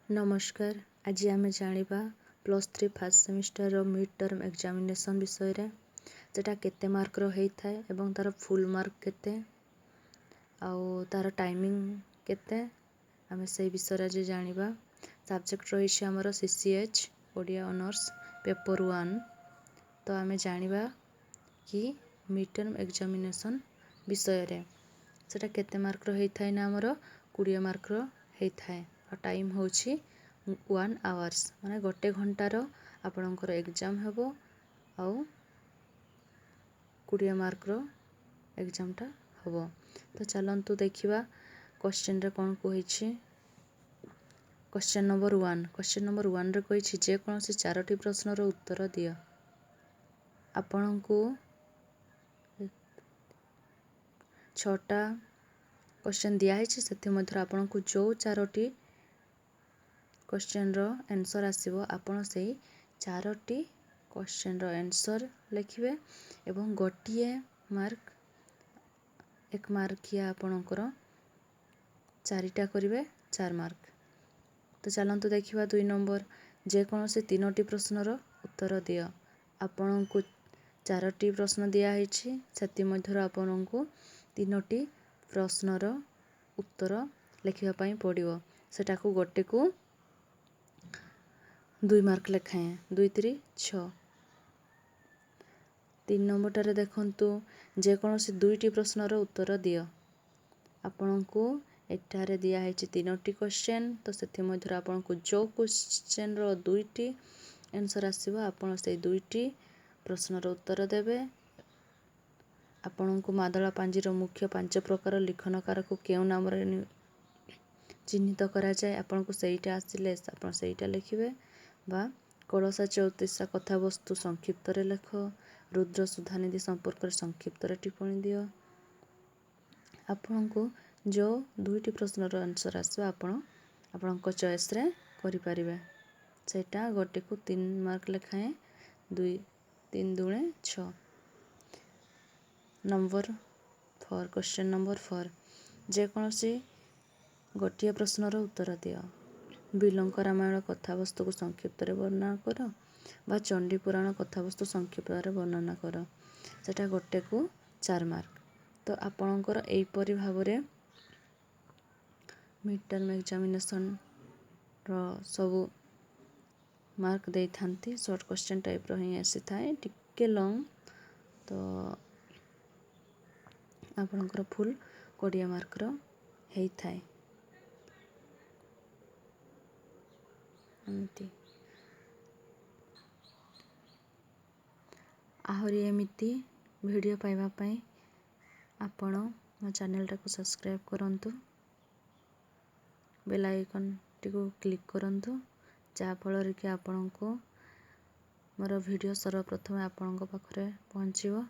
नमस्कार। आज आम जाना +3 fast semester mid term examination विषय रे जेटा केते मार्क रो हेई थाए एवं तार फुल मार्क केते आउ तार टाइमिंग केते आमे से विषय रे आज जानिबा। सब्जेक्ट रही हमर CCH ओडिया ऑनर्स पेपर 1। तो आमे जानिबा कि मिड टर्म एग्जामिनेशन विषय रे सेटा केते मार्क रो हेई थाए ना हमर 20 मार्क रो हेई थाए। टाइम होछि 1 आवर्स माने गोटे घंटार आपणकर एग्जाम हेबो आउ 20 मार्क रो एग्जामटा हेबो। तो चलंतु देखिबा क्वेश्चन रे कोन कहिछि। क्वेश्चन नंबर 1 रे कहिछि जे कोनोसी चारोटी प्रश्न रो उत्तर दियो। आपणको 6टा क्वेश्चन दिया है से मध्य आपको जो चारोटी क्वेश्चन रो आंसर आसीबो आपण से चारोटी क्वेश्चन रो आंसर लिखिबे एवं गोटिए मार्क 1 मार्क या आपणकर 4टा करिवे 4 मार्क। तो चलंतु देखिबा 2 नंबर जे कोनोसी 3टी प्रश्न रो उत्तर दियो। आपणको 4टी प्रश्न दिया है सेति मध्य आपणको 3टी प्रश्न रो उत्तर लिखिबा पई पड़िबो। सेटा को गोटे को 2 मार्क लेखाएं 2 3 6। 3 नंबरटारे देखंतु जे कोनोसी 2टी प्रश्न रो उत्तर दियो। आपणको एठारे दिया है 3टी क्वेश्चन तो सेति मध्य आपणको जो क्वेश्चन रो 2टी आंसर आसीबो आपण से 2टी प्रश्न रो उत्तर देबे। आपणको मादळा पांजीर मुख्य 5 प्रकार लिखनकार को केउ नाम रे चिन्हित करा जाए आपनको सेईटा आसिले आपण सेईटा लिखिबे। बा कलसा 34 कथा वस्तु संक्षिप्त रे लेख। रुद्र सुधानिधि संपर्क संक्षिप्त रे टिप्पणी दियो। आपनको जो 2टी प्रश्न रो आंसर आसबा आपणको चॉइस रे करि परिबे। सेटा गोटे को 3 मार्क लेखाएं 2 3 2 6। नंबर 4 क्वेश्चन नंबर 4 जे कोनोसी गोटिए प्रश्न रो उत्तर दियो। बिलंक रामायण कथावस्तु को संक्षिप्त रे वर्णना करो बा चंडी पुराण कथावस्तु संक्षिप्त रे वर्णना करो। सेटा गोटे को 4 मार्क। तो आपणकर एई परि भाबरे मिड टर्म एग्जामिनेशन रो सब मार्क दे थांती। शॉर्ट क्वेश्चन टाइप रो ही आसी थाए टिके लॉन्ग। तो आपणकर फुल 20 मार्क रो हेई थाए। एमिति आहरी एमिति वीडियो पाइबा पई आपण मो चैनल टाको सब्सक्राइब करंतु। बेल आइकन टिको क्लिक करंतु जा फल कि आपनको मोर वीडियो सर्वप्रथम आपणको पाखरे पहुँचीबो।